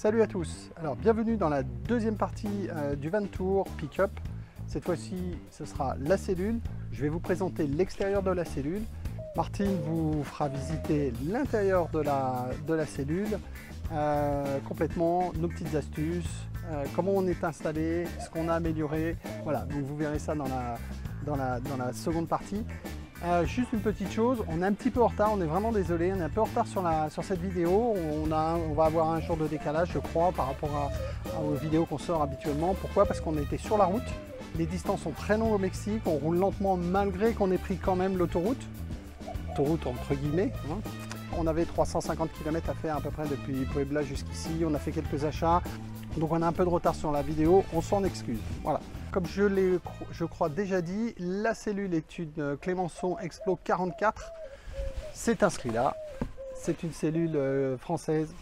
Salut à tous, alors bienvenue dans la deuxième partie du Van Tour Pick-up. Cette fois-ci ce sera la cellule, je vais vous présenter l'extérieur de la cellule. Martine vous fera visiter l'intérieur de la cellule, complètement nos petites astuces, comment on est installé, ce qu'on a amélioré. Voilà, donc vous verrez ça dans la seconde partie. Juste une petite chose, on est un petit peu en retard, on est vraiment désolé, on est un peu en retard sur cette vidéo. On va avoir un jour de décalage, je crois, par rapport aux vidéos qu'on sort habituellement. Pourquoi? Parce qu'on était sur la route, les distances sont très longues au Mexique, on roule lentement malgré qu'on ait pris quand même l'autoroute. Autoroute entre guillemets. Hein. On avait 350 km à faire à peu près depuis Puebla jusqu'ici, on a fait quelques achats, donc on a un peu de retard sur la vidéo, on s'en excuse. Voilà. Comme je l'ai, je crois, déjà dit, la cellule est une Clémenceau Explo 44. C'est inscrit là. C'est une cellule française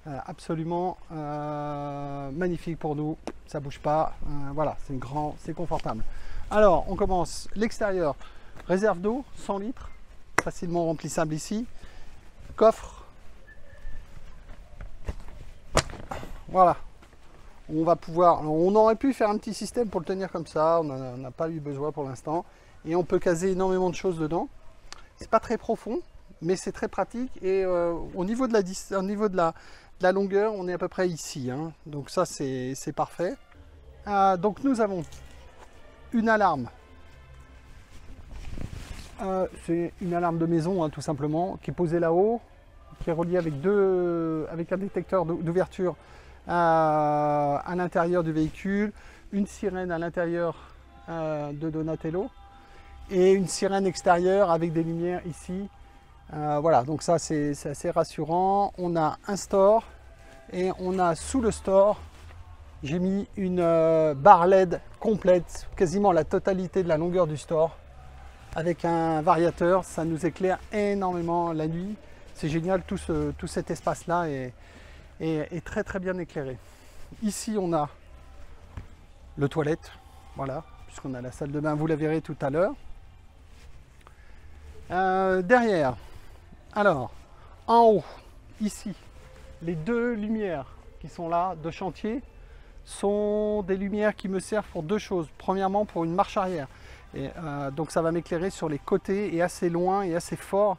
absolument magnifique pour nous. Ça bouge pas. Voilà, c'est grand, c'est confortable. Alors, on commence. L'extérieur, réserve d'eau, 100 litres, facilement remplissable ici. Coffre. Voilà. On va pouvoir, on aurait pu faire un petit système pour le tenir comme ça, on n'a pas eu besoin pour l'instant. Et on peut caser énormément de choses dedans. C'est pas très profond, mais c'est très pratique. Et au niveau de la longueur, on est à peu près ici. Hein. Donc ça, c'est parfait. Donc nous avons une alarme. C'est une alarme de maison, hein, tout simplement, qui est posée là-haut, qui est reliée avec un détecteur d'ouverture à l'intérieur du véhicule, une sirène à l'intérieur de Donatello et une sirène extérieure avec des lumières ici. Voilà, donc ça c'est assez rassurant. On a un store et on a sous le store, j'ai mis une barre LED complète, quasiment la totalité de la longueur du store, avec un variateur. Ça nous éclaire énormément la nuit. C'est génial, tout cet espace-là est très très bien éclairé. Ici on a le toilette, voilà, puisqu'on a la salle de bain, vous la verrez tout à l'heure. Derrière, alors en haut, ici, les deux lumières qui sont là de chantier sont des lumières qui me servent pour deux choses. Premièrement, pour une marche arrière, et donc ça va m'éclairer sur les côtés et assez loin et assez fort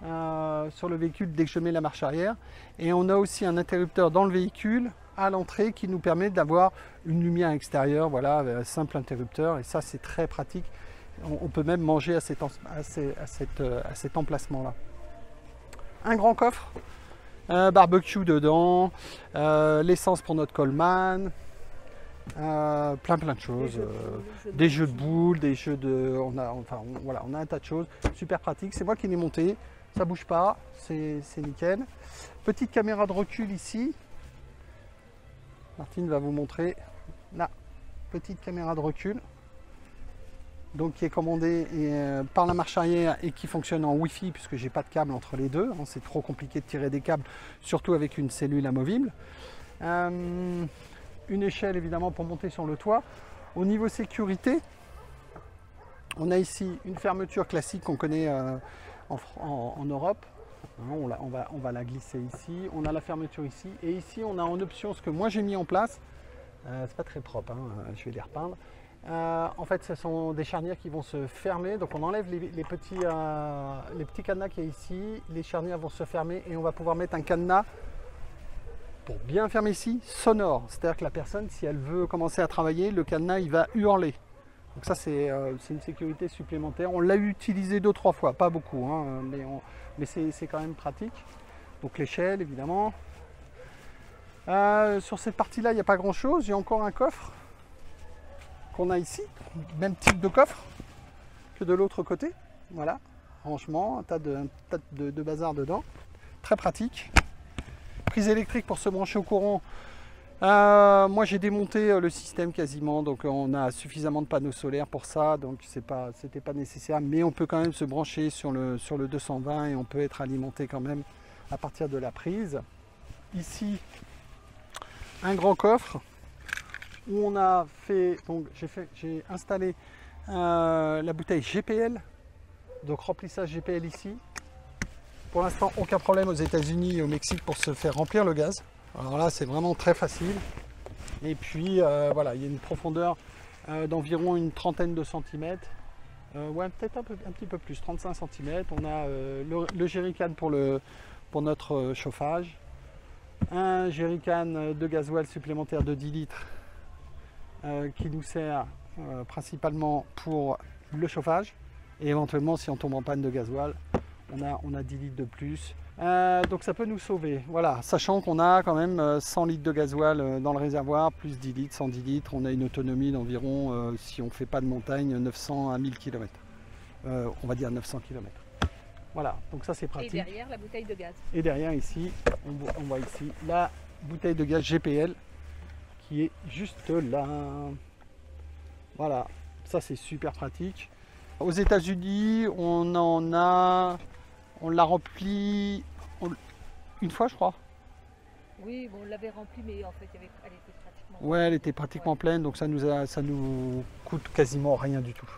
sur le véhicule dès que je mets la marche arrière. Et on a aussi un interrupteur dans le véhicule à l'entrée qui nous permet d'avoir une lumière extérieure, voilà, un simple interrupteur, et ça c'est très pratique. On peut même manger à cet emplacement là. Un grand coffre, barbecue dedans, l'essence pour notre Coleman, plein de choses, des jeux de boules, des jeux de, voilà, on a un tas de choses, super pratique. C'est moi qui l'ai monté, ça bouge pas, c'est nickel. Petite caméra de recul ici, Martine va vous montrer la petite caméra de recul, donc qui est commandée par la marche arrière et qui fonctionne en Wi-Fi puisque j'ai pas de câble entre les deux, hein, c'est trop compliqué de tirer des câbles, surtout avec une cellule amovible. Une échelle évidemment pour monter sur le toit. Au niveau sécurité, on a ici une fermeture classique qu'on connaît en Europe. On va la glisser ici. On a la fermeture ici. Et ici, on a en option ce que moi j'ai mis en place. C'est pas très propre, hein, je vais les repeindre. En fait, ce sont des charnières qui vont se fermer. Donc on enlève les petits cadenas qu'il y a ici. Les charnières vont se fermer et on va pouvoir mettre un cadenas pour bien fermer ici, sonore. C'est-à-dire que la personne, si elle veut commencer à travailler, le cadenas, il va hurler. Donc ça, c'est une sécurité supplémentaire. On l'a utilisé 2-3 fois, pas beaucoup, hein, mais c'est quand même pratique. Donc l'échelle, évidemment. Sur cette partie-là, il n'y a pas grand-chose. J'ai encore un coffre qu'on a ici. Même type de coffre que de l'autre côté. Voilà, rangement, un tas de bazar dedans. Très pratique. Prise électrique pour se brancher au courant. Moi j'ai démonté le système quasiment, donc on a suffisamment de panneaux solaires pour ça, donc c'était pas nécessaire, mais on peut quand même se brancher sur le 220 et on peut être alimenté quand même à partir de la prise. Ici un grand coffre où on a fait, donc j'ai installé la bouteille GPL, donc remplissage GPL ici. Pour l'instant, aucun problème aux États-Unis et au Mexique pour se faire remplir le gaz. Alors là, c'est vraiment très facile. Et puis, voilà, il y a une profondeur d'environ une trentaine de centimètres. Ouais, peut-être un petit peu plus, 35 cm. On a le jerrycan pour notre chauffage. Un jerrycan de gasoil supplémentaire de 10 litres qui nous sert principalement pour le chauffage. Et éventuellement, si on tombe en panne de gasoil, on a 10 litres de plus. Donc ça peut nous sauver, voilà, sachant qu'on a quand même 100 litres de gasoil dans le réservoir, plus 10 litres, 110 litres, on a une autonomie d'environ, si on ne fait pas de montagne, 900 à 1000 km. On va dire 900 km. Voilà, donc ça c'est pratique. Et derrière la bouteille de gaz. Et derrière ici, on voit ici la bouteille de gaz GPL qui est juste là. Voilà, ça c'est super pratique. Aux États-Unis, on l'a rempli une fois, je crois. Oui, bon, on l'avait rempli, mais en fait, elle était pratiquement. Ouais, elle était pratiquement pleine, donc ça nous coûte quasiment rien du tout.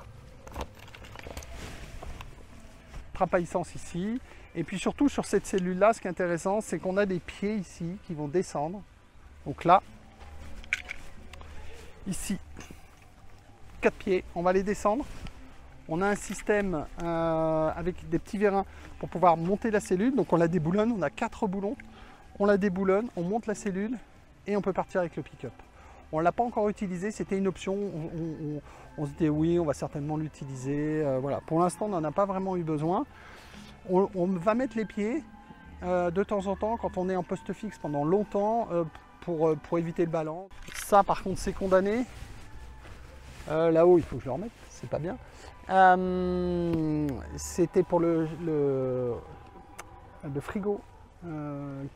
Trappe à essence ici. Et puis surtout sur cette cellule-là, ce qui est intéressant, c'est qu'on a des pieds ici qui vont descendre. Donc là, ici, 4 pieds, on va les descendre. On a un système avec des petits vérins pour pouvoir monter la cellule. Donc on la déboulonne, on a 4 boulons. On la déboulonne, on monte la cellule et on peut partir avec le pick-up. On ne l'a pas encore utilisé, c'était une option. On se dit oui, on va certainement l'utiliser. Voilà. Pour l'instant, on n'en a pas vraiment eu besoin. On va mettre les pieds de temps en temps quand on est en poste fixe pendant longtemps pour éviter le ballon. Ça par contre c'est condamné. Là-haut il faut que je le remette, c'est pas bien. C'était pour le frigo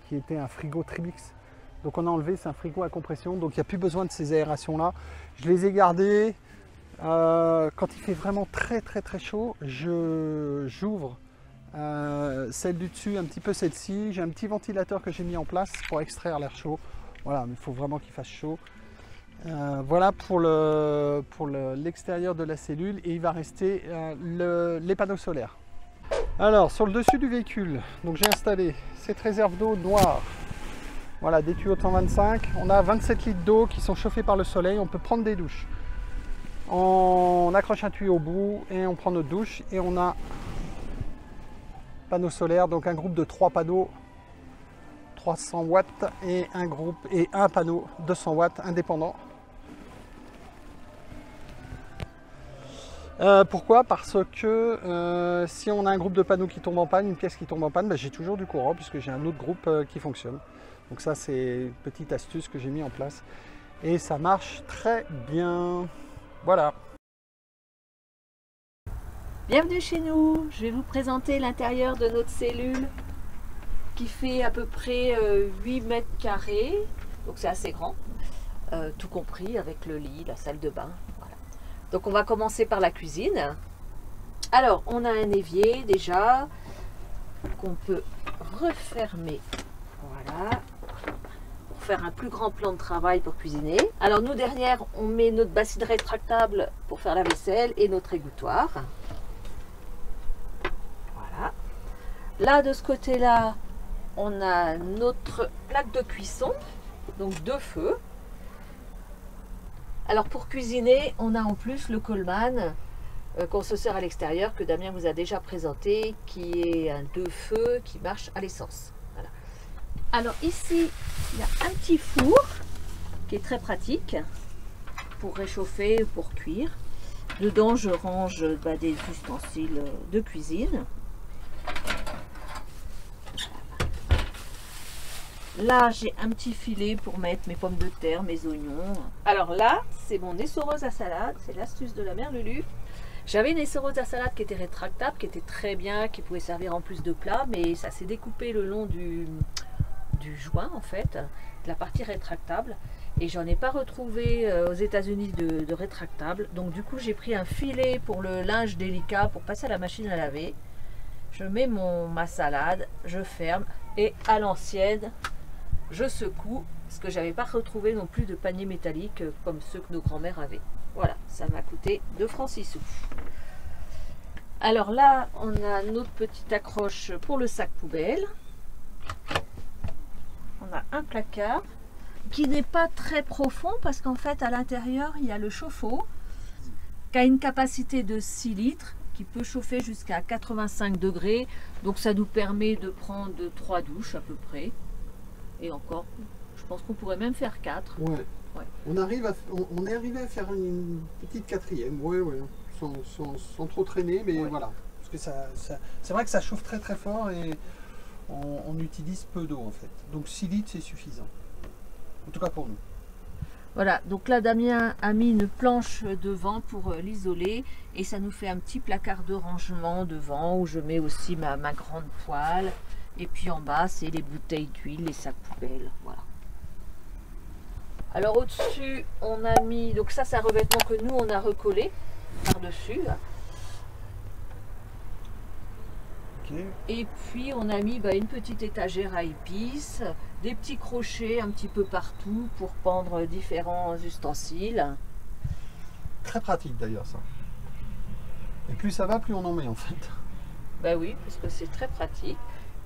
qui était un frigo Trimix. Donc on a enlevé, c'est un frigo à compression, donc il n'y a plus besoin de ces aérations là. Je les ai gardés. Quand il fait vraiment très chaud, j'ouvre celle du dessus, un petit peu celle-ci. J'ai un petit ventilateur que j'ai mis en place pour extraire l'air chaud. Voilà, mais il faut vraiment qu'il fasse chaud. Voilà pour l'extérieur de la cellule, et il va rester les panneaux solaires. Alors sur le dessus du véhicule, donc j'ai installé cette réserve d'eau noire. Voilà, des tuyaux de 125. On a 27 litres d'eau qui sont chauffés par le soleil. On peut prendre des douches. On accroche un tuyau au bout et on prend notre douche, et on a panneaux solaires, donc un groupe de 3 panneaux 300 watts et un panneau 200 watts indépendant. Pourquoi? Parce que si on a un groupe de panneaux qui tombe en panne, une pièce qui tombe en panne, j'ai toujours du courant puisque j'ai un autre groupe qui fonctionne. Donc ça c'est une petite astuce que j'ai mis en place et ça marche très bien. Voilà. Bienvenue chez nous, je vais vous présenter l'intérieur de notre cellule qui fait à peu près 8 mètres carrés, donc c'est assez grand, tout compris avec le lit, la salle de bain. Voilà. Donc on va commencer par la cuisine. Alors on a un évier déjà qu'on peut refermer, voilà, pour faire un plus grand plan de travail pour cuisiner. Alors nous derrière on met notre bassine rétractable pour faire la vaisselle et notre égouttoir. Voilà. Là de ce côté-là, on a notre plaque de cuisson, donc 2 feux. Alors pour cuisiner, on a en plus le Coleman qu'on se sert à l'extérieur, que Damien vous a déjà présenté, qui est un 2 feux qui marche à l'essence. Voilà. Alors ici, il y a un petit four qui est très pratique pour réchauffer, pour cuire. Dedans, je range des ustensiles de cuisine. Là, j'ai un petit filet pour mettre mes pommes de terre, mes oignons. Alors là, c'est mon essoreuse à salade. C'est l'astuce de la mère Lulu. J'avais une essoreuse à salade qui était rétractable, qui était très bien, qui pouvait servir en plus de plat, mais ça s'est découpé le long du joint, en fait, de la partie rétractable. Et j'en ai pas retrouvé aux États-Unis de rétractable. Donc du coup, j'ai pris un filet pour le linge délicat pour passer à la machine à laver. Je mets ma salade, je ferme et à l'ancienne, je secoue, parce que j'avais pas retrouvé non plus de panier métallique comme ceux que nos grands-mères avaient. Voilà, ça m'a coûté 2 francs 6 sous. Alors là, on a notre petite accroche pour le sac poubelle. On on a un placard qui n'est pas très profond parce qu'en fait à l'intérieur il y a le chauffe-eau qui a une capacité de 6 litres qui peut chauffer jusqu'à 85 degrés. Donc ça nous permet de prendre 3 douches à peu près. Et encore, je pense qu'on pourrait même faire 4. Ouais. Ouais. On est arrivé à faire une petite 4e, sans trop traîner, mais voilà. Parce que c'est vrai que ça chauffe très très fort et on utilise peu d'eau en fait. Donc 6 litres c'est suffisant. En tout cas pour nous. Voilà, donc là Damien a mis une planche devant pour l'isoler et ça nous fait un petit placard de rangement devant où je mets aussi ma grande poêle. Et puis en bas c'est les bouteilles d'huile, les sacs poubelles, voilà. Alors au-dessus on a mis, donc ça c'est un revêtement que nous on a recollé par-dessus. Okay. Et puis on a mis une petite étagère à épices, des petits crochets un petit peu partout pour pendre différents ustensiles. Très pratique d'ailleurs ça. Et plus ça va, plus on en met en fait. Ben oui, parce que c'est très pratique.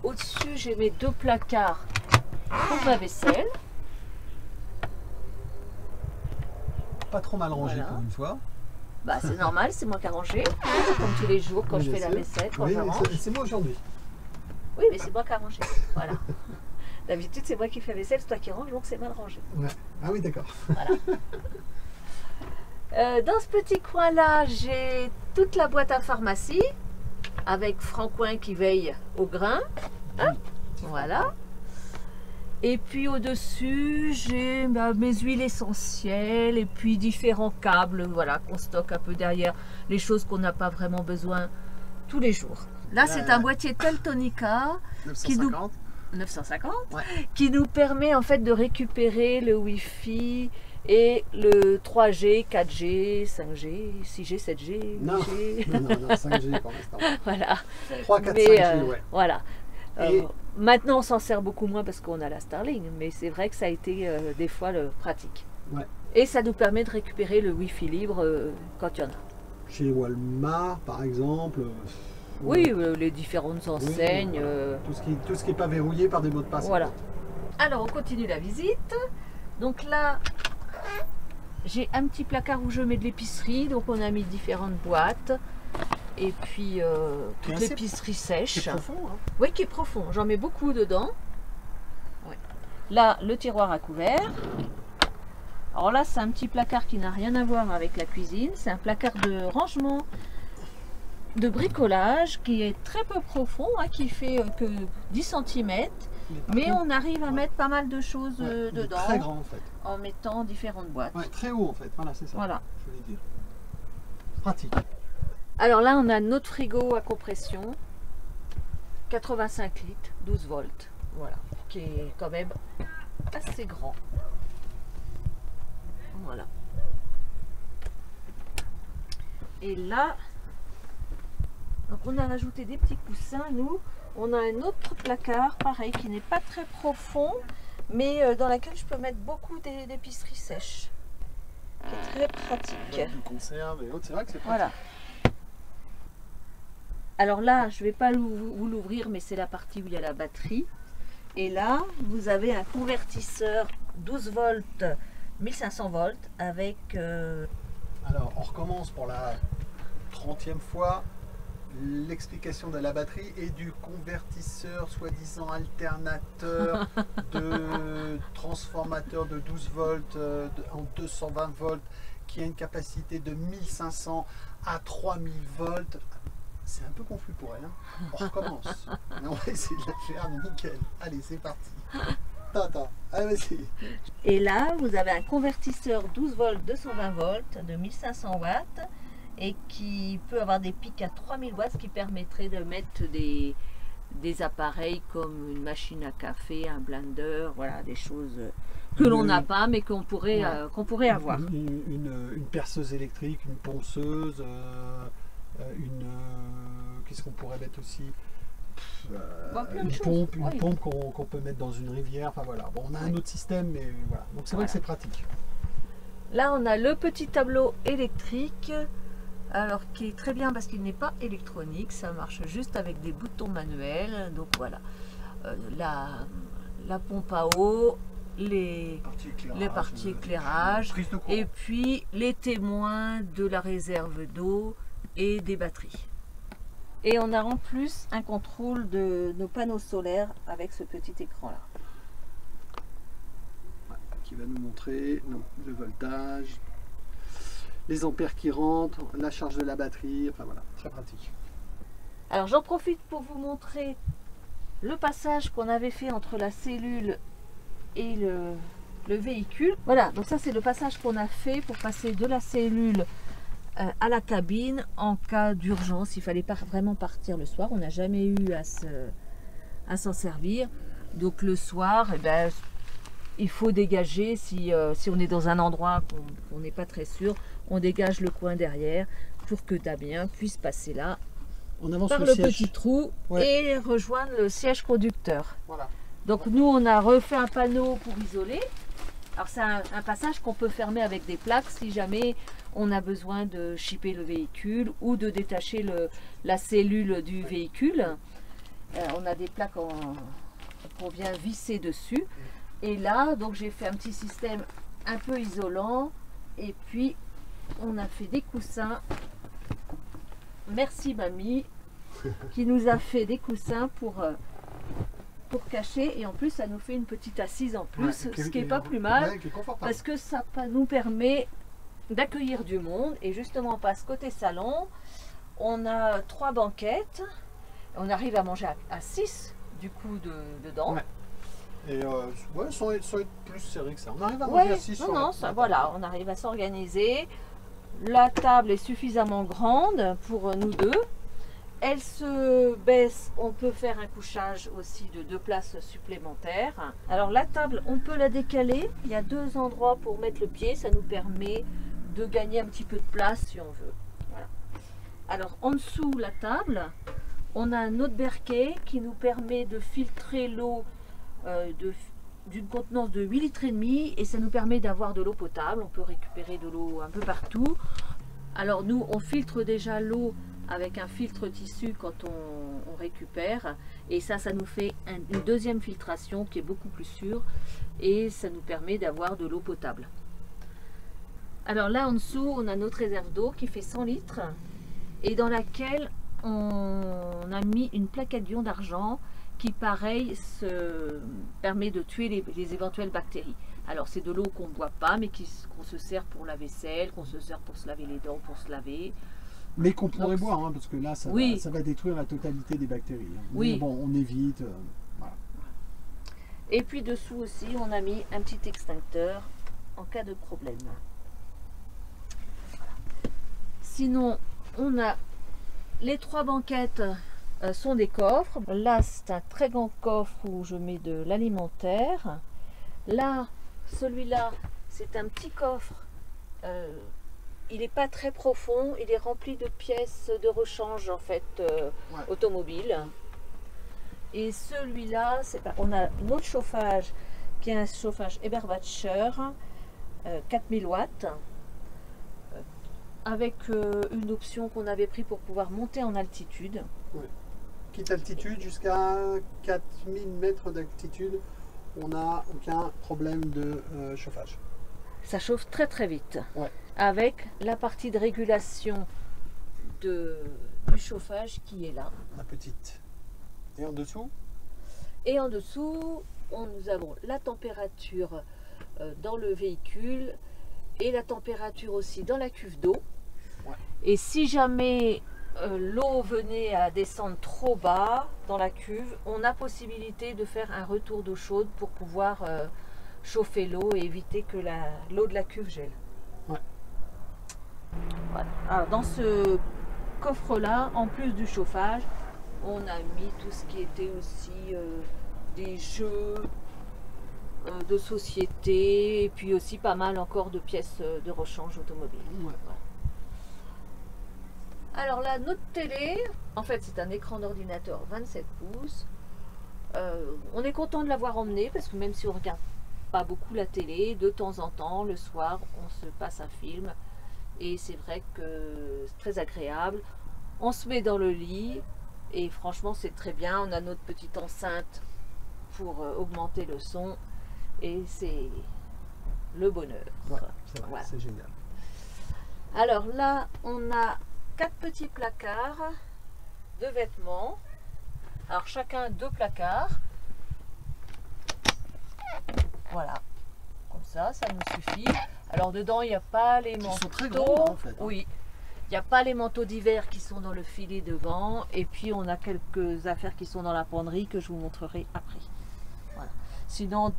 Au-dessus j'ai mes 2 placards pour ma vaisselle. Pas trop mal rangé Voilà. pour une fois. Bah c'est normal, c'est moi qui ai rangé, comme tous les jours quand je fais la vaisselle, quand je range. C'est moi aujourd'hui. Oui, mais c'est moi qui ai rangé. Voilà. D'habitude, c'est moi qui fais la vaisselle, c'est toi qui range, donc c'est mal rangé. Ouais. Ah oui, d'accord. Voilà. Dans ce petit coin-là, j'ai toute la boîte à pharmacie avec Francoin qui veille au grain. Hein, voilà. Et puis au-dessus, j'ai mes huiles essentielles et puis différents câbles, voilà, qu'on stocke un peu derrière, les choses qu'on n'a pas vraiment besoin tous les jours. Là, c'est un boîtier Teltonika 950. 950 Ouais. qui nous permet en fait de récupérer le Wi-Fi et le 3G, 4G, 5G, 6G, 7G, 8G. Non, 5G pour l'instant. Voilà. 3, 4, Mais, 5G, ouais. Voilà. Et- Maintenant, on s'en sert beaucoup moins parce qu'on a la Starlink, mais c'est vrai que ça a été des fois pratique. Ouais. Et ça nous permet de récupérer le Wi-Fi libre quand il y en a. Chez Walmart, par exemple. Oui, les différentes enseignes. Voilà. Tout ce qui n'est pas verrouillé par des mots de passe. Voilà. Alors, on continue la visite. Donc là, j'ai un petit placard où je mets de l'épicerie. Donc, on a mis différentes boîtes. Et puis, toute assez- l'épicerie sèche. C'est profond, hein. Oui, qui est profond. J'en mets beaucoup dedans. Ouais. Là, le tiroir à couvert. Alors là, c'est un petit placard qui n'a rien à voir avec la cuisine. C'est un placard de rangement, de bricolage, qui est très peu profond, hein, qui fait que 10 cm. par Mais contre, on arrive à mettre pas mal de choses ouais, il est dedans très grand en fait. en mettant différentes boîtes. Ouais, très haut en fait. Voilà, c'est ça. Voilà. Je voulais dire. Pratique. Alors là, on a notre frigo à compression. 85 litres, 12 volts. Voilà. Qui est quand même assez grand. Voilà. Et là, donc on a rajouté des petits coussins, nous. On a un autre placard, pareil, qui n'est pas très profond, mais dans lequel je peux mettre beaucoup d'épiceries sèches. Qui est très pratique. Du conserve et autres, c'est vrai que c'est pratique. Voilà. Alors là, je ne vais pas vous l'ouvrir, mais c'est la partie où il y a la batterie. Et là, vous avez un convertisseur 12 volts, 1500 volts avec... Alors, on recommence pour la 30e fois l'explication de la batterie et du convertisseur soi-disant alternateur de transformateur de 12 volts en 220 volts qui a une capacité de 1500 à 3000 volts. C'est un peu confus pour elle. Hein. On recommence. Mais on va essayer de la faire nickel. Allez, c'est parti. Tata, allez, vas-y. Et là, vous avez un convertisseur 12 volts, 220 volts de 1500 watts et qui peut avoir des pics à 3000 watts, ce qui permettrait de mettre des appareils comme une machine à café, un blender, voilà, des choses que l'on n'a pas mais qu'on pourrait, qu'on pourrait avoir. Une perceuse électrique, une ponceuse, qu'est-ce qu'on pourrait mettre aussi, une pompe qu'on peut mettre dans une rivière, enfin voilà. Bon, on a un autre système, mais voilà. Donc c'est vrai que c'est pratique. Là, on a le petit tableau électrique, alors qui est très bien parce qu'il n'est pas électronique, ça marche juste avec des boutons manuels. Donc voilà, la pompe à eau, les parties éclairage, et puis les témoins de la réserve d'eau et des batteries. Et on a en plus un contrôle de nos panneaux solaires avec ce petit écran là. Qui va nous montrer le voltage, les ampères qui rentrent, la charge de la batterie, enfin voilà, très pratique. Alors j'en profite pour vous montrer le passage qu'on avait fait entre la cellule et le véhicule. Voilà, donc ça c'est le passage qu'on a fait pour passer de la cellule à la cabine en cas d'urgence. Il fallait pas vraiment partir le soir, on n'a jamais eu à s'en servir. Donc le soir, eh ben, il faut dégager, si on est dans un endroit qu'on n'est pas très sûr, on dégage le coin derrière pour que Damien puisse passer là par le petit trou et rejoindre le siège conducteur. Voilà. Donc nous on a refait un panneau pour isoler. Alors c'est un passage qu'on peut fermer avec des plaques si jamais on a besoin de chipper le véhicule ou de détacher la cellule du véhicule. On a des plaques qu'on vient visser dessus. Et là, donc j'ai fait un petit système un peu isolant. Et puis, on a fait des coussins. Merci mamie, qui nous a fait des coussins pour cacher. Et en plus, ça nous fait une petite assise en plus, ce qui n'est pas plus mal. Parce que ça nous permet d'accueillir du monde. Et justement, on passe côté salon. On a 3 banquettes. On arrive à manger à 6 du coup dedans. Ouais. Et sans être plus serré que ça. On arrive à manger à 6. Voilà, on arrive à s'organiser. La table est suffisamment grande pour nous deux. Elle se baisse, on peut faire un couchage aussi de 2 places supplémentaires. Alors la table, on peut la décaler. Il y a 2 endroits pour mettre le pied. Ça nous permet de gagner un petit peu de place si on veut. Voilà. Alors en dessous la table, on a un autre berquet qui nous permet de filtrer l'eau d'une contenance de 8,5 litres et ça nous permet d'avoir de l'eau potable. On peut récupérer de l'eau un peu partout. Alors nous on filtre déjà l'eau avec un filtre tissu quand on récupère et ça nous fait une deuxième filtration qui est beaucoup plus sûre et ça nous permet d'avoir de l'eau potable. Alors là en dessous on a notre réserve d'eau qui fait 100 litres et dans laquelle on a mis une plaquette d'ion d'argent qui pareil permet de tuer les éventuelles bactéries. Alors c'est de l'eau qu'on ne boit pas mais qu'on se sert pour la vaisselle, qu'on se sert pour se laver les dents, pour se laver. Mais qu'on pourrait boire, hein, parce que là ça va détruire la totalité des bactéries. Hein. Oui. Mais bon, on évite. Voilà. Et puis dessous aussi on a mis un petit extincteur en cas de problème. Voilà. Sinon on a les 3 banquettes sont des coffres. Là c'est un très grand coffre où je mets de l'alimentaire. Là celui-là c'est un petit coffre. Il n'est pas très profond, il est rempli de pièces de rechange en fait automobile. Et celui-là, on a notre chauffage qui est un chauffage Eberwacher 4000 watts avec une option qu'on avait pris pour pouvoir monter en altitude. Ouais. Quitte altitude jusqu'à 4000 mètres d'altitude, on n'a aucun problème de chauffage. Ça chauffe très très vite. Ouais. Avec la partie de régulation du chauffage qui est là. La petite. Et en dessous? Et en dessous, nous avons la température dans le véhicule et la température aussi dans la cuve d'eau. Ouais. Et si jamais l'eau venait à descendre trop bas dans la cuve, on a possibilité de faire un retour d'eau chaude pour pouvoir chauffer l'eau et éviter que l'eau de la cuve gèle. Ouais. Voilà. Alors dans ce coffre là, en plus du chauffage, on a mis tout ce qui était aussi des jeux de société et puis aussi pas mal encore de pièces de rechange automobile. Ouais. Voilà. Alors là, notre télé, en fait c'est un écran d'ordinateur 27 pouces. On est content de l'avoir emmené parce que même si on regarde pas beaucoup la télé, de temps en temps, le soir, on se passe un film et c'est vrai que c'est très agréable. On se met dans le lit et franchement c'est très bien. On a notre petite enceinte pour augmenter le son et c'est le bonheur. Voilà, c'est vrai, Voilà. c'est génial. Alors là, on a 4 petits placards de vêtements. Alors chacun 2 placards. Voilà, comme ça nous suffit. Alors dedans, il n'y a pas les manteaux. Ils sont très grands, en fait, hein. Oui, il n'y a pas les manteaux d'hiver qui sont dans le filet devant. Et puis on a quelques affaires qui sont dans la penderie que je vous montrerai après. Voilà. Sinon,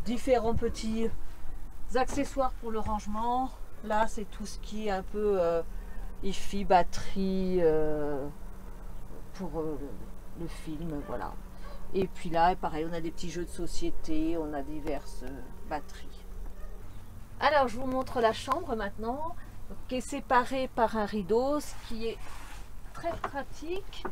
différents petits accessoires pour le rangement. Là, c'est tout ce qui est un peu hi-fi, batterie pour le film, voilà. Et puis là, pareil, on a des petits jeux de société, on a diverses batteries. Alors, je vous montre la chambre maintenant, qui est séparée par un rideau, ce qui est très pratique,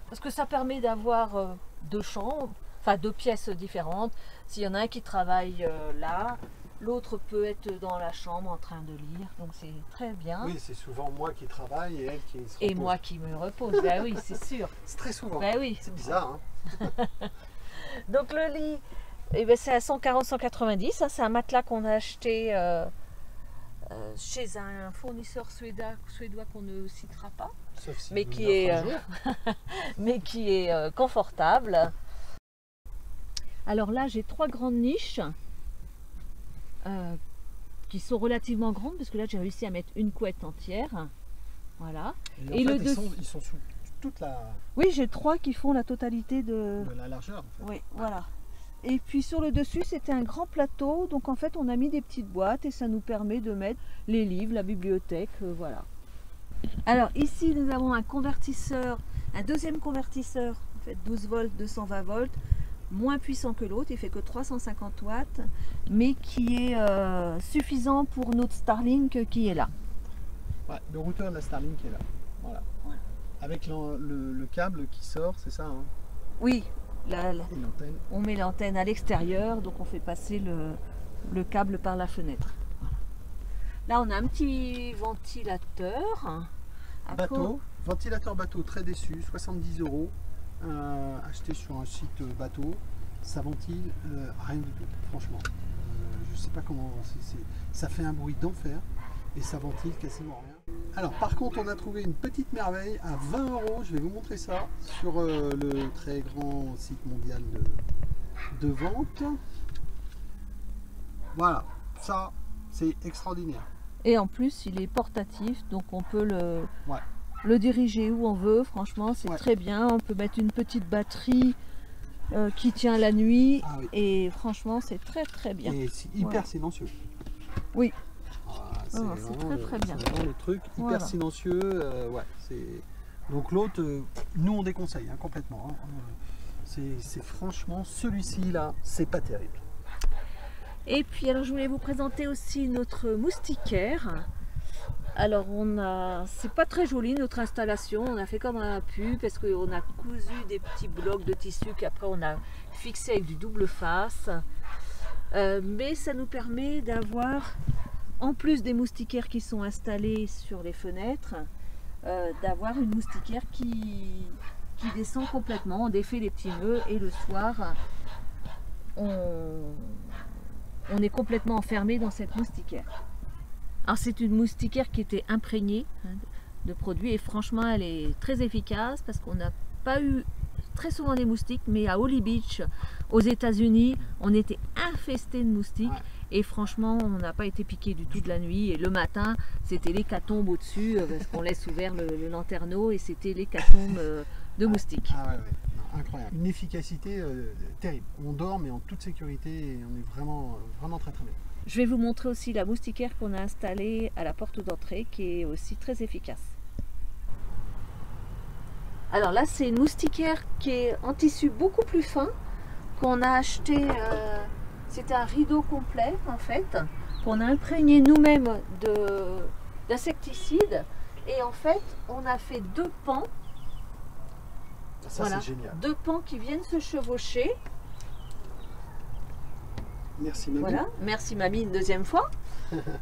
parce que ça permet d'avoir 2 chambres, enfin 2 pièces différentes. S'il y en a un qui travaille là, l'autre peut être dans la chambre en train de lire, donc c'est très bien. Oui, c'est souvent moi qui travaille et elle qui se Et repose. moi qui me repose, ben oui, c'est sûr. C'est très souvent. Ben oui. C'est bizarre, hein. Donc le lit, eh ben, c'est à 140-190, hein, c'est un matelas qu'on a acheté chez un fournisseur suédois qu'on ne citera pas, Sauf si mais vous qui l'offrez est, un jour. mais qui est confortable. Alors là, j'ai 3 grandes niches qui sont relativement grandes, parce que là, j'ai réussi à mettre une couette entière. Voilà. Et, Et en le fait, ils sont sous toute Oui, j'ai 3 qui font la totalité de la largeur. En fait. Oui, voilà. Et puis sur le dessus, c'était un grand plateau. Donc en fait, on a mis des petites boîtes et ça nous permet de mettre les livres, la bibliothèque, voilà. Alors ici, nous avons un convertisseur, un deuxième convertisseur, en fait 12 volts, 220 volts, moins puissant que l'autre. Il fait que 350 watts, mais qui est suffisant pour notre Starlink qui est là. Ouais, le routeur de la Starlink est là. Voilà. Voilà. Avec le câble qui sort, c'est ça, hein. Oui, Et l'antenne. on met l'antenne à l'extérieur, donc on fait passer le câble par la fenêtre. Voilà. Là, on a un petit ventilateur. Bateau, ventilateur bateau, très déçu, 70 €, acheté sur un site bateau. Ça ventile rien du tout, franchement. Je sais pas comment, ça fait un bruit d'enfer et ça ventile quasiment rien. Alors par contre, on a trouvé une petite merveille à 20 €, je vais vous montrer ça, sur le très grand site mondial de vente. Voilà, ça c'est extraordinaire. Et en plus, il est portatif, donc on peut Ouais. le diriger où on veut. Franchement, c'est Ouais. très bien. On peut mettre une petite batterie qui tient la nuit. Ah oui. Et franchement, c'est très très bien. Et c'est hyper Voilà. silencieux. Oui. C'est Non, c'est vraiment très, très bien. C'est vraiment le truc hyper Voilà. silencieux. Ouais, donc l'autre, nous on déconseille hein, complètement. Hein. C'est franchement celui-ci là, c'est pas terrible. Et puis, alors, je voulais vous présenter aussi notre moustiquaire. Alors, c'est pas très joli notre installation. On a fait comme on a pu parce qu'on a cousu des petits blocs de tissu qu'après on a fixé avec du double face. Mais ça nous permet d'avoir, en plus des moustiquaires qui sont installés sur les fenêtres, d'avoir une moustiquaire qui descend complètement. On défait les petits nœuds et le soir, on est complètement enfermé dans cette moustiquaire. Alors c'est une moustiquaire qui était imprégnée de produits et franchement elle est très efficace parce qu'on n'a pas eu très souvent des moustiques, mais à Holly Beach aux États-Unis on était infesté de moustiques. Ouais. Et franchement on n'a pas été piqué du tout de la nuit et le matin c'était l'hécatombe au-dessus parce qu'on laisse ouvert le lanterneau et c'était l'hécatombe de moustiques. Ah ouais, ouais. Non, incroyable. Une efficacité terrible. On dort mais en toute sécurité et on est vraiment, vraiment très très bien. Je vais vous montrer aussi la moustiquaire qu'on a installée à la porte d'entrée qui est aussi très efficace. Alors là c'est une moustiquaire qui est en tissu beaucoup plus fin qu'on a acheté, c'était un rideau complet en fait, qu'on a imprégné nous-mêmes d'insecticides et en fait on a fait 2 pans. Ça Voilà, c'est génial. 2 pans qui viennent se chevaucher. Merci mamie. Voilà, merci mamie une deuxième fois.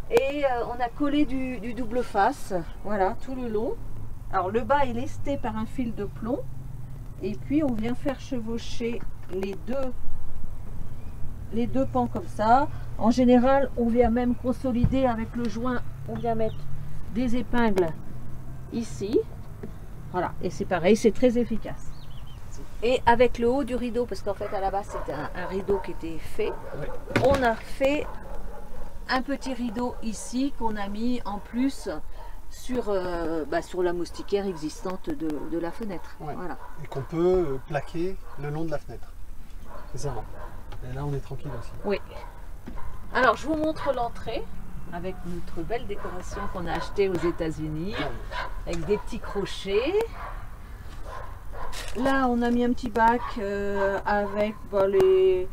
Et on a collé du double face, voilà, tout le long. Alors le bas est lesté par un fil de plomb. Et puis on vient faire chevaucher les 2 les deux pans comme ça. En général, on vient même consolider avec le joint, on vient mettre des épingles ici. Voilà, et c'est pareil, c'est très efficace. Et avec le haut du rideau, parce qu'en fait à la base c'était un rideau qui était fait, on a fait un petit rideau ici qu'on a mis en plus sur la moustiquaire existante de la fenêtre. Ouais. Voilà. Et qu'on peut plaquer le long de la fenêtre. C'est ça. Et là on est tranquille aussi. Oui. Alors je vous montre l'entrée avec notre belle décoration qu'on a achetée aux États-Unis, avec des petits crochets. Là, on a mis un petit bac avec ce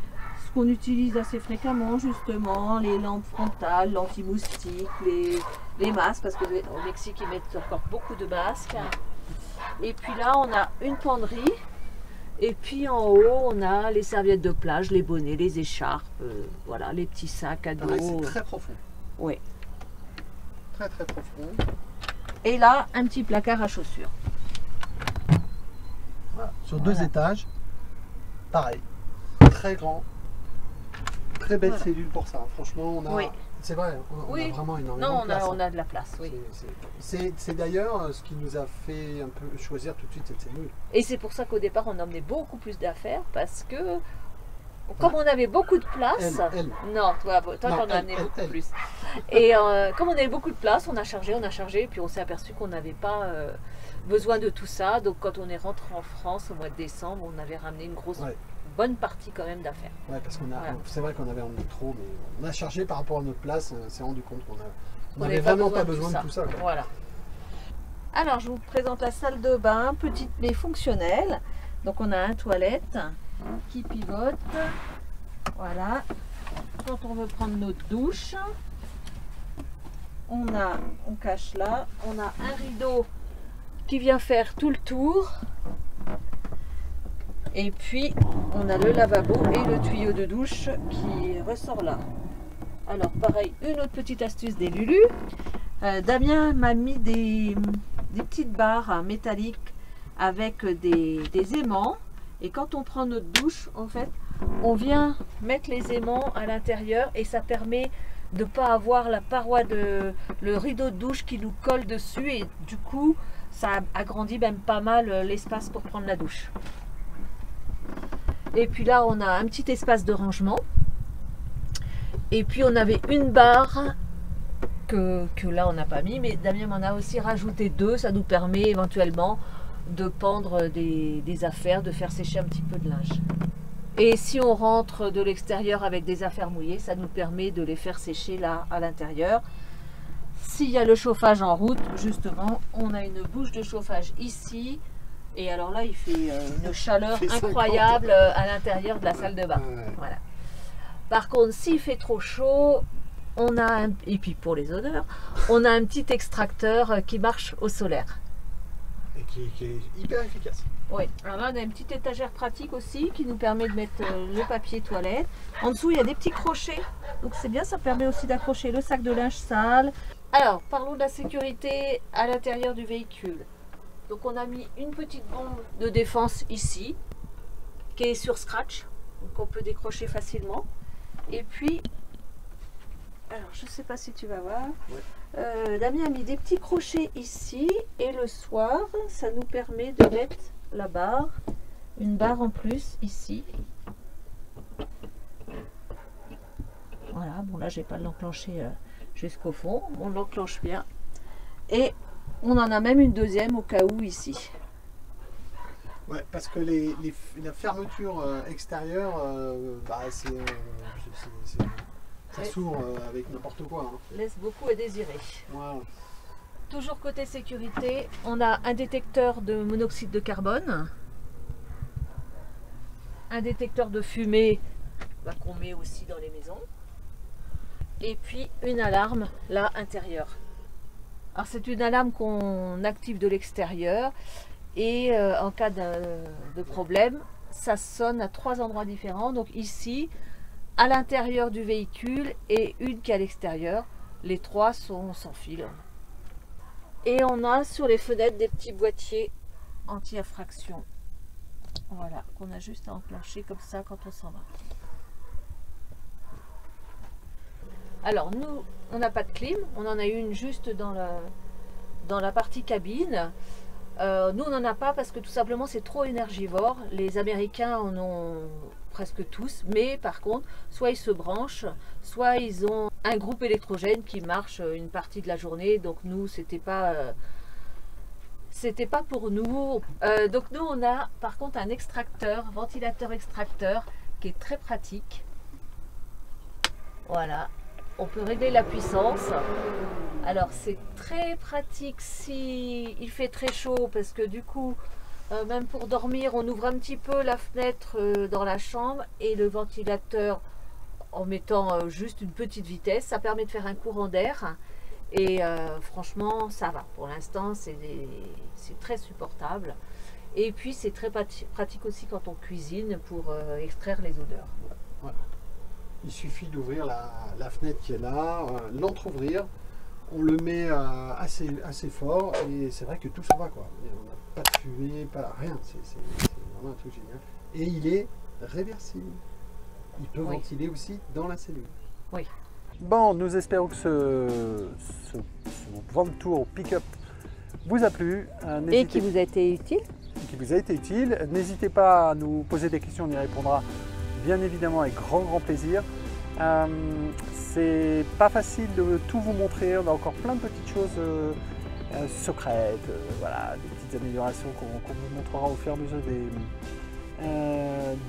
qu'on utilise assez fréquemment, justement, les lampes frontales, l'anti-moustique, les masques, parce qu'au Mexique, ils mettent encore beaucoup de masques. Et puis là, on a une penderie. Et puis en haut, on a les serviettes de plage, les bonnets, les écharpes, voilà, les petits sacs à dos. C'est très profond. Oui. Très très profond. Et là, un petit placard à chaussures. Voilà. Sur deux étages, pareil, très grand, très belle cellule pour ça. Franchement, on a, c'est vrai, on a vraiment énormément de place. On a de la place, oui. C'est d'ailleurs ce qui nous a fait un peu choisir tout de suite cette cellule. Et c'est pour ça qu'au départ, on emmenait beaucoup plus d'affaires parce que, comme on avait beaucoup de place, non, toi t'en as amené beaucoup plus. Et comme on avait beaucoup de place, on a chargé, et puis on s'est aperçu qu'on n'avait pas besoin de tout ça. Donc quand on est rentré en France au mois de décembre, on avait ramené une bonne partie quand même d'affaires. Ouais, parce qu'on a, c'est vrai qu'on avait emmené trop, mais on a chargé par rapport à notre place, on s'est rendu compte qu'on n'avait vraiment pas besoin de tout ça. Voilà. Alors je vous présente la salle de bain, petite mais fonctionnelle. Donc on a un toilette qui pivote. Voilà. Quand on veut prendre notre douche, on cache là. On a un rideau qui vient faire tout le tour. Et puis on a le lavabo et le tuyau de douche qui ressort là. Alors pareil, une autre petite astuce des Lulu. Damien m'a mis des petites barres métalliques avec des aimants. Et quand on prend notre douche, en fait, on vient mettre les aimants à l'intérieur et ça permet de ne pas avoir la paroi le rideau de douche qui nous colle dessus. Et du coup, ça agrandit même pas mal l'espace pour prendre la douche. Et puis là, on a un petit espace de rangement. Et puis, on avait une barre que là, on n'a pas mis. Mais Damien m'en a aussi rajouté deux. Ça nous permet éventuellement de pendre des affaires, de faire sécher un petit peu de linge. Et si on rentre de l'extérieur avec des affaires mouillées, ça nous permet de les faire sécher là, à l'intérieur. S'il y a le chauffage en route, justement, on a une bouche de chauffage ici. Et alors là, il fait une chaleur incroyable à l'intérieur de la salle de bain. Voilà. Par contre, s'il fait trop chaud, on a et puis pour les odeurs, on a un petit extracteur qui marche au solaire. Et qui est hyper efficace. Oui, alors là on a une petite étagère pratique aussi qui nous permet de mettre le papier toilette. En dessous il y a des petits crochets, donc c'est bien, ça permet aussi d'accrocher le sac de linge sale. Alors parlons de la sécurité à l'intérieur du véhicule. Donc on a mis une petite bombe de défense ici, qui est sur scratch, donc on peut décrocher facilement. Et puis, alors je ne sais pas si tu vas voir, Damien a mis des petits crochets ici, et le soir, ça nous permet de mettre la barre, une barre en plus ici. Voilà, bon là je vais pas l'enclencher jusqu'au fond, on l'enclenche bien. Et on en a même une deuxième au cas où ici. Ouais, parce que la fermeture extérieure, ça s'ouvre avec n'importe quoi. Hein. Laisse beaucoup à désirer. Wow. Toujours côté sécurité, on a un détecteur de monoxyde de carbone, un détecteur de fumée qu'on met aussi dans les maisons, et puis une alarme là intérieure. Alors c'est une alarme qu'on active de l'extérieur et en cas de problème, ça sonne à 3 endroits différents. Donc ici, à l'intérieur du véhicule et une qui est à l'extérieur. Les 3 sont sans fil. Et on a sur les fenêtres des petits boîtiers anti-infraction. Voilà, qu'on a juste à enclencher comme ça quand on s'en va. Alors nous, on n'a pas de clim, on en a une juste dans la partie cabine. Nous, on n'en a pas parce que tout simplement c'est trop énergivore. Les Américains en ont presque tous, mais par contre, soit ils se branchent, soit ils ont un groupe électrogène qui marche une partie de la journée. Donc nous, c'était pas pour nous. Donc nous, on a par contre un extracteur, ventilateur extracteur, qui est très pratique. Voilà, on peut régler la puissance. Alors c'est très pratique si il fait très chaud, parce que du coup, même pour dormir, on ouvre un petit peu la fenêtre dans la chambre, et le ventilateur, en mettant juste une petite vitesse, ça permet de faire un courant d'air. Et franchement, ça va. Pour l'instant, c'est très supportable. Et puis, c'est très pratique aussi quand on cuisine pour extraire les odeurs. Voilà. Il suffit d'ouvrir la fenêtre qui est là, l'entrouvrir. On le met assez fort et c'est vrai que tout s'en va, quoi. On n'a pas de fumée, pas rien. C'est vraiment un truc génial. Et il est réversible. Il peut ventiler aussi dans la cellule. Oui. Bon, nous espérons que ce Vantour Pick-up vous a plu. Et qui vous a été utile. N'hésitez pas à nous poser des questions, on y répondra bien évidemment avec grand plaisir. C'est pas facile de tout vous montrer, on a encore plein de petites choses secrètes, voilà, des petites améliorations qu'on vous montrera au fur et à mesure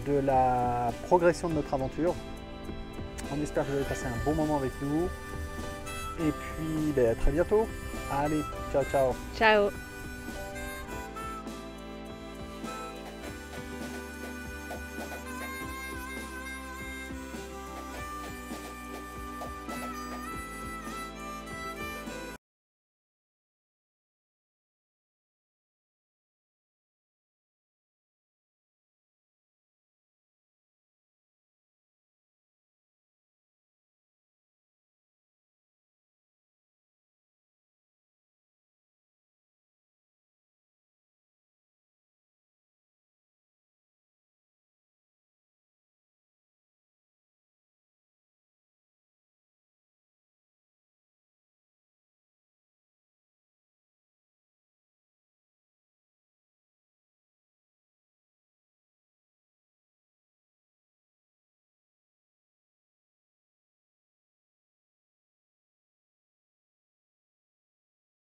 de la progression de notre aventure. On espère que vous avez passé un bon moment avec nous. Et puis à très bientôt. Allez, ciao ciao. Ciao.